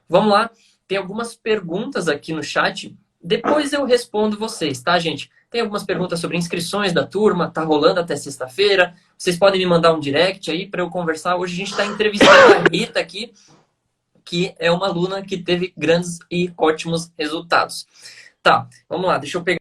Speaker 2: Vamos lá, tem algumas perguntas aqui no chat, depois eu respondo vocês, tá, gente? Tem algumas perguntas sobre inscrições da turma, tá rolando até sexta-feira. Vocês podem me mandar um direct aí para eu conversar. Hoje a gente está entrevistando a Rita aqui, que é uma aluna que teve grandes e ótimos resultados. Tá, vamos lá, deixa eu pegar.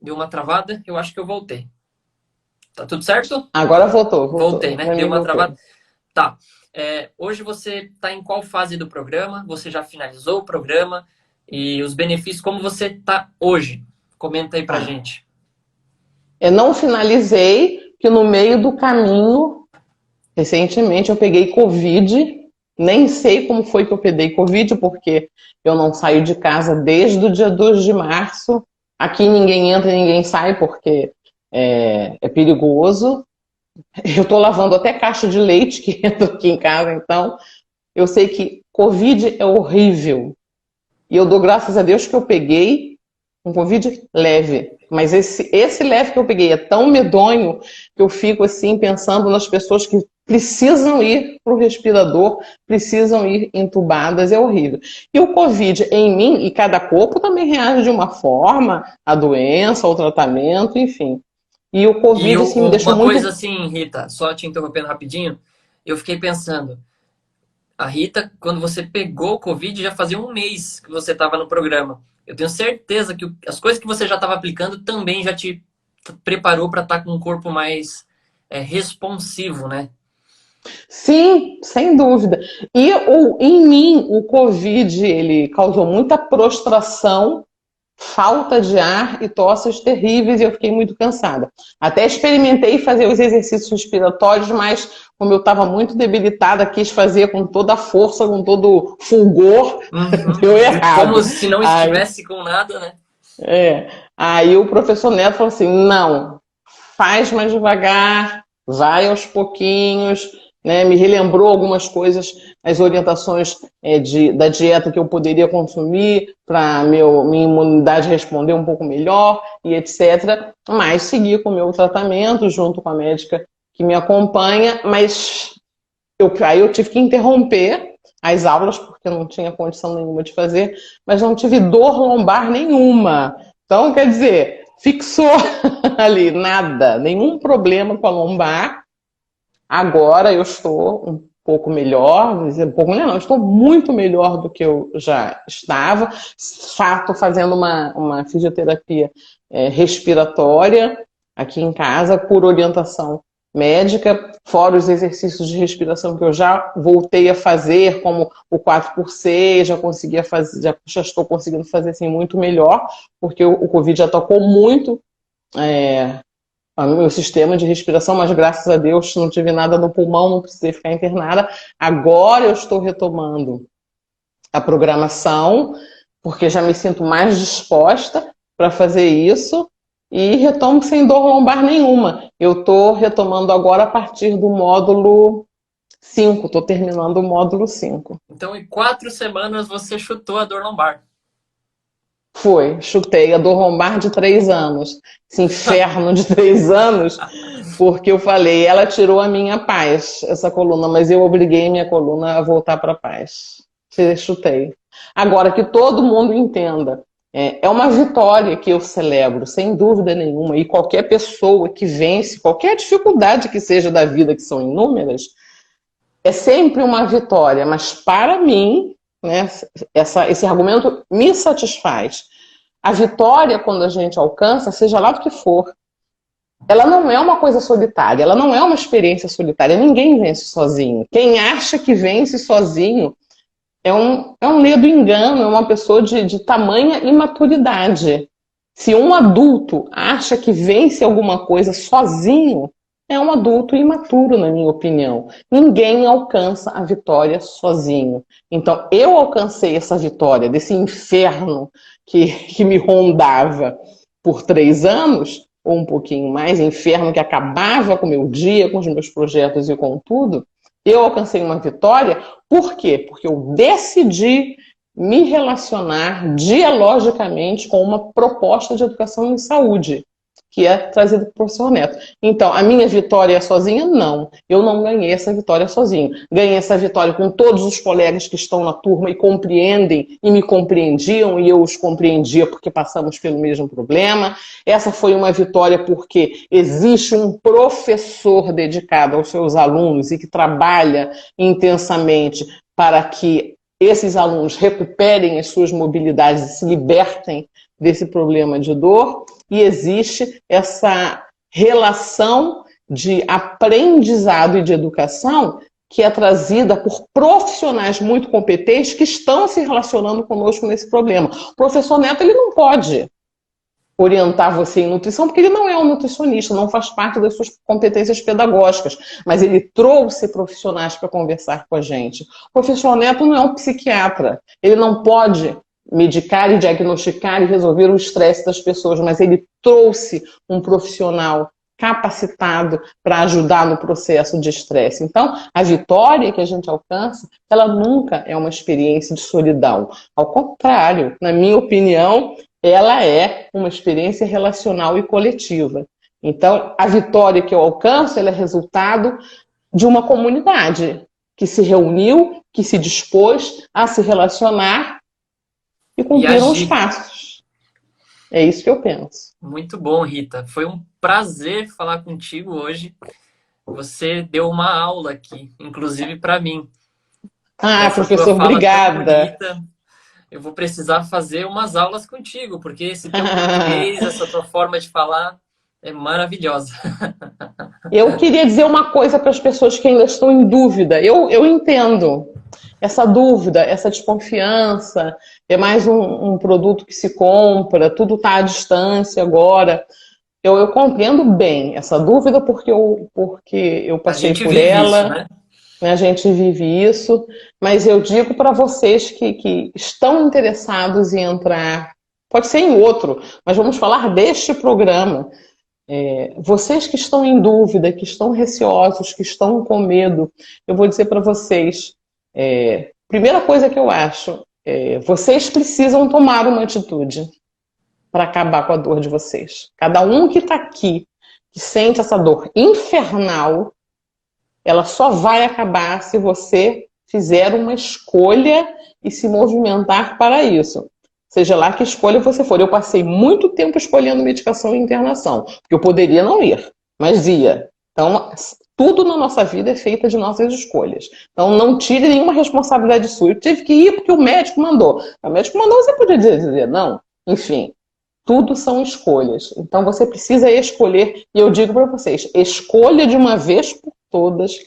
Speaker 2: Deu uma travada, eu acho que eu voltei. Tá tudo certo?
Speaker 1: Agora voltou.
Speaker 2: Voltei, né? Deu uma travada. Tá. Hoje você está em qual fase do programa? Você já finalizou o programa? E os benefícios, como você está hoje? Comenta aí pra gente.
Speaker 1: Eu não finalizei, que no meio do caminho, recentemente eu peguei Covid. Nem sei como foi que eu peguei Covid, porque eu não saio de casa desde o dia 2 de março. Aqui ninguém entra e ninguém sai, porque é perigoso. Eu estou lavando até caixa de leite que entra aqui em casa, então eu sei que Covid é horrível. E eu dou graças a Deus que eu peguei um Covid leve. Mas esse leve que eu peguei é tão medonho que eu fico assim pensando nas pessoas que precisam ir para o respirador, precisam ir entubadas, é horrível. E o Covid em mim, e cada corpo também reage de uma forma, a doença, ao tratamento, enfim. E o Covid assim, me deixou
Speaker 2: muito...
Speaker 1: Uma
Speaker 2: coisa assim, Rita, só te interrompendo rapidinho, eu fiquei pensando, a Rita, quando você pegou o Covid, já fazia um mês que você estava no programa. Eu tenho certeza que as coisas que você já estava aplicando também já te preparou para estar com um corpo mais responsivo, né?
Speaker 1: Sim, sem dúvida. E em mim, o Covid, ele causou muita prostração, falta de ar e tosses terríveis, e eu fiquei muito cansada. Até experimentei fazer os exercícios respiratórios, mas como eu estava muito debilitada, quis fazer com toda a força, com todo fulgor, deu errado.
Speaker 2: Como se não estivesse com nada, né?
Speaker 1: Aí o professor Neto falou assim, não, faz mais devagar, vai aos pouquinhos, né? Me relembrou algumas coisas, as orientações da dieta que eu poderia consumir para minha imunidade responder um pouco melhor e etc. Mas segui com o meu tratamento junto com a médica que me acompanha, mas aí eu tive que interromper as aulas porque eu não tinha condição nenhuma de fazer, mas não tive dor lombar nenhuma. Então, quer dizer, fixou ali, nada, nenhum problema com a lombar. Agora eu estou um pouco melhor, um pouco melhor, não, estou muito melhor do que eu já estava. Fato, fazendo uma fisioterapia respiratória aqui em casa, por orientação médica, fora os exercícios de respiração que eu já voltei a fazer, como o 4x6, já estou conseguindo fazer assim, muito melhor, porque o Covid já tocou muito no meu sistema de respiração, mas graças a Deus não tive nada no pulmão, não precisei ficar internada. Agora eu estou retomando a programação, porque já me sinto mais disposta para fazer isso, e retomo sem dor lombar nenhuma. Eu estou retomando agora a partir do módulo 5, estou terminando o módulo 5.
Speaker 2: Então, em 4 semanas, você chutou a dor lombar.
Speaker 1: Chutei a dor lombar de 3 anos. Esse inferno de 3 anos, porque eu falei, ela tirou a minha paz, essa coluna, mas eu obriguei minha coluna a voltar para a paz. Chutei. Agora, que todo mundo entenda, é uma vitória que eu celebro, sem dúvida nenhuma, e qualquer pessoa que vence, qualquer dificuldade que seja da vida, que são inúmeras, é sempre uma vitória, mas para mim, né, esse argumento me satisfaz. A vitória, quando a gente alcança, seja lá do que for, ela não é uma coisa solitária, ela não é uma experiência solitária, ninguém vence sozinho. Quem acha que vence sozinho é um ledo engano, é uma pessoa de tamanha imaturidade. Se um adulto acha que vence alguma coisa sozinho, é um adulto imaturo, na minha opinião. Ninguém alcança a vitória sozinho. Então, eu alcancei essa vitória desse inferno que me rondava por 3 anos, ou um pouquinho mais, inferno que acabava com o meu dia, com os meus projetos e com tudo. Eu alcancei uma vitória, por quê? Porque eu decidi me relacionar dialogicamente com uma proposta de educação em saúde, que é trazida pelo professor Neto. Então, a minha vitória é sozinha? Não. Eu não ganhei essa vitória sozinho. Ganhei essa vitória com todos os colegas que estão na turma e compreendem e me compreendiam, e eu os compreendia porque passamos pelo mesmo problema. Essa foi uma vitória porque existe um professor dedicado aos seus alunos e que trabalha intensamente para que esses alunos recuperem as suas mobilidades e se libertem desse problema de dor. E existe essa relação de aprendizado e de educação que é trazida por profissionais muito competentes que estão se relacionando conosco nesse problema. O professor Neto, ele não pode orientar você em nutrição, porque ele não é um nutricionista, não faz parte das suas competências pedagógicas, mas ele trouxe profissionais para conversar com a gente. O professor Neto não é um psiquiatra, ele não pode medicar e diagnosticar e resolver o estresse das pessoas, mas ele trouxe um profissional capacitado para ajudar no processo de estresse. Então, a vitória que a gente alcança, ela nunca é uma experiência de solidão. Ao contrário, na minha opinião, ela é uma experiência relacional e coletiva. Então, a vitória que eu alcanço, ela é resultado de uma comunidade que se reuniu, que se dispôs a se relacionar e cumpriram os passos. É isso que eu penso.
Speaker 2: Muito bom, Rita. Foi um prazer falar contigo hoje. Você deu uma aula aqui, inclusive para mim.
Speaker 1: Ah, professor, obrigada.
Speaker 2: Eu vou precisar fazer umas aulas contigo, porque esse teu português, essa tua forma de falar é maravilhosa.
Speaker 1: Eu queria dizer uma coisa para as pessoas que ainda estão em dúvida. Eu entendo essa dúvida, essa desconfiança. É mais um produto que se compra, tudo está à distância agora. Eu compreendo bem essa dúvida porque eu passei por ela. Isso, né? A gente vive isso, mas eu digo para vocês que estão interessados em entrar, pode ser em outro, mas vamos falar deste programa. Vocês que estão em dúvida, que estão receosos, que estão com medo, eu vou dizer para vocês, primeira coisa que eu acho, vocês precisam tomar uma atitude para acabar com a dor de vocês. Cada um que está aqui, que sente essa dor infernal, ela só vai acabar se você fizer uma escolha e se movimentar para isso. Seja lá que escolha você for. Eu passei muito tempo escolhendo medicação e internação, porque eu poderia não ir, mas ia. Então, tudo na nossa vida é feita de nossas escolhas. Então, não tire nenhuma responsabilidade sua. Eu tive que ir porque o médico mandou. O médico mandou, você podia dizer não. Enfim, tudo são escolhas. Então, você precisa escolher. E eu digo para vocês, escolha de uma vez por todas,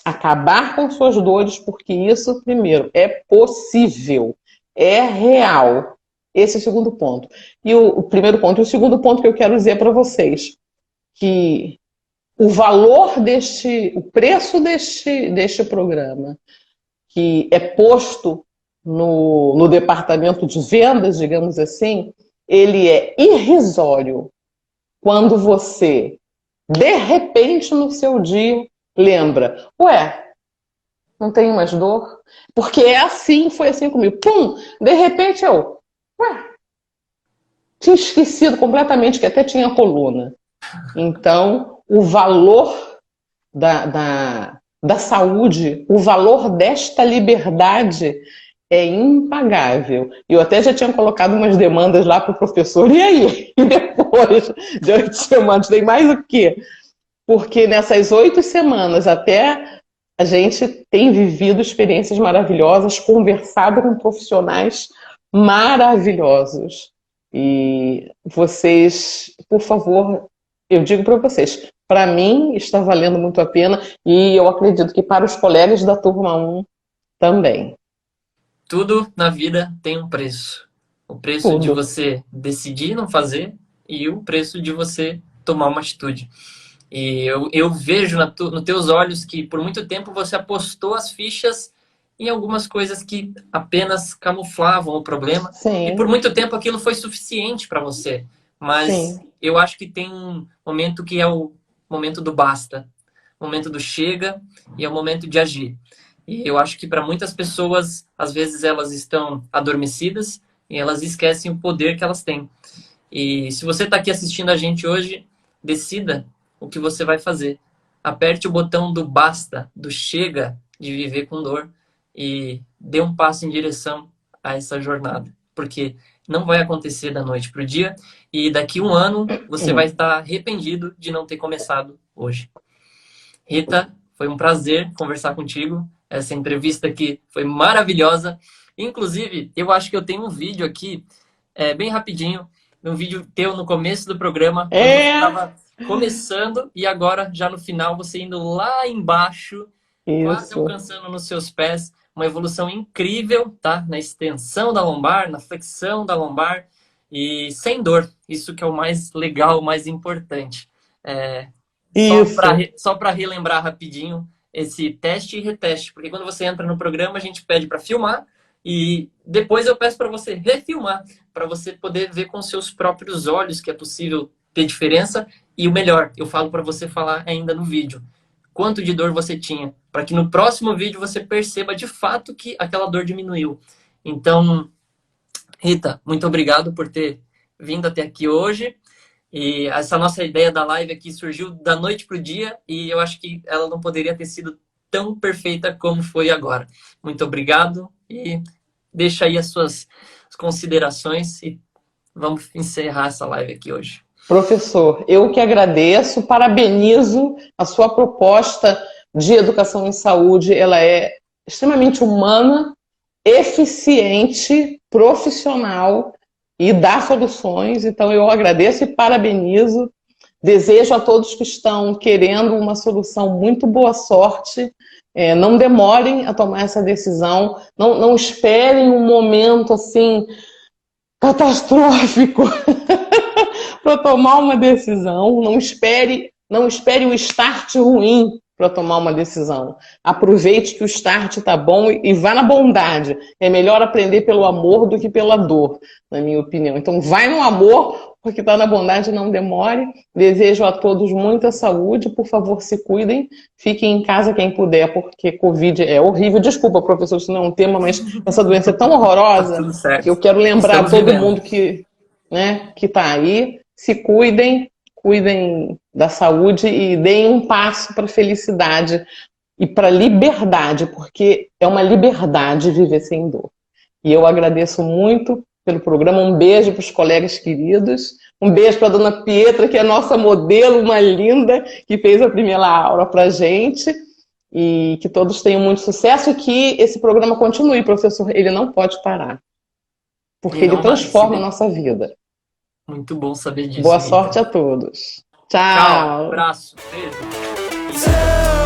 Speaker 1: acabar com suas dores, porque isso, primeiro, é possível, é real. Esse é o segundo ponto. E o primeiro ponto. E o segundo ponto que eu quero dizer para vocês, que o valor o preço deste programa, que é posto no departamento de vendas, digamos assim, ele é irrisório quando você, de repente, no seu dia, lembra, não tenho mais dor? Porque foi assim comigo. Pum! De repente tinha esquecido completamente que até tinha coluna. Então, o valor da saúde, o valor desta liberdade é impagável. Eu até já tinha colocado umas demandas lá para o professor. E aí? E depois de 8 semanas, tem mais o quê? Porque nessas 8 semanas até a gente tem vivido experiências maravilhosas, conversado com profissionais maravilhosos. E vocês, por favor, eu digo para vocês, para mim está valendo muito a pena e eu acredito que para os colegas da turma 1 também.
Speaker 2: Tudo na vida tem um preço. O preço de você decidir não fazer e o preço de você tomar uma atitude. E eu vejo nos teus olhos que por muito tempo você apostou as fichas em algumas coisas que apenas camuflavam o problema.
Speaker 1: Sim.
Speaker 2: E por muito tempo aquilo foi suficiente para você. Mas Sim. Eu acho que tem um momento que é o momento do basta. O momento do chega e é o momento de agir. E eu acho que para muitas pessoas, às vezes elas estão adormecidas e elas esquecem o poder que elas têm. E se você está aqui assistindo a gente hoje, decida o que você vai fazer. Aperte o botão do basta, do chega de viver com dor e dê um passo em direção a essa jornada. Porque não vai acontecer da noite para o dia e daqui 1 ano você vai estar arrependido de não ter começado hoje. Rita, foi um prazer conversar contigo. Essa entrevista aqui foi maravilhosa. Inclusive, eu acho que eu tenho um vídeo aqui, bem rapidinho, um vídeo teu no começo do programa, quando você estava começando e agora, já no final, você indo lá embaixo, quase alcançando nos seus pés, uma evolução incrível, tá? Na extensão da lombar, na flexão da lombar e sem dor. Isso que é o mais legal, o mais importante. Só para relembrar rapidinho esse teste e reteste, porque quando você entra no programa, a gente pede para filmar e depois eu peço para você refilmar, para você poder ver com seus próprios olhos que é possível ter diferença. E o melhor, eu falo para você falar ainda no vídeo, quanto de dor você tinha, para que no próximo vídeo você perceba de fato que aquela dor diminuiu. Então, Rita, muito obrigado por ter vindo até aqui hoje. E essa nossa ideia da live aqui surgiu da noite para o dia e eu acho que ela não poderia ter sido tão perfeita como foi agora. Muito obrigado e deixa aí as suas considerações e vamos encerrar essa live aqui hoje.
Speaker 1: Professor, eu que agradeço, parabenizo a sua proposta de educação em saúde, ela é extremamente humana, eficiente, profissional e dá soluções, então eu agradeço e parabenizo. Desejo a todos que estão querendo uma solução muito boa sorte. Não demorem a tomar essa decisão, não esperem um momento assim catastrófico para tomar uma decisão, não espere o start ruim para tomar uma decisão. Aproveite que o start está bom e vá na bondade. É melhor aprender pelo amor do que pela dor, na minha opinião. Então vai no amor, porque está na bondade, não demore. Desejo a todos muita saúde, por favor, se cuidem, fiquem em casa quem puder, porque Covid é horrível. Desculpa, professor, isso não é um tema, mas essa doença é tão horrorosa que eu quero lembrar a todo mundo que está aí, se cuidem da saúde e deem um passo para a felicidade e para a liberdade, porque é uma liberdade viver sem dor. E eu agradeço muito pelo programa, um beijo para os colegas queridos, um beijo para a dona Pietra, que é a nossa modelo, uma linda, que fez a primeira aula para a gente, e que todos tenham muito sucesso e que esse programa continue, professor, ele não pode parar, porque ele transforma a nossa vida.
Speaker 2: Muito bom saber disso.
Speaker 1: Boa sorte a todos. Tchau.
Speaker 2: Tchau. Abraço. Beijo.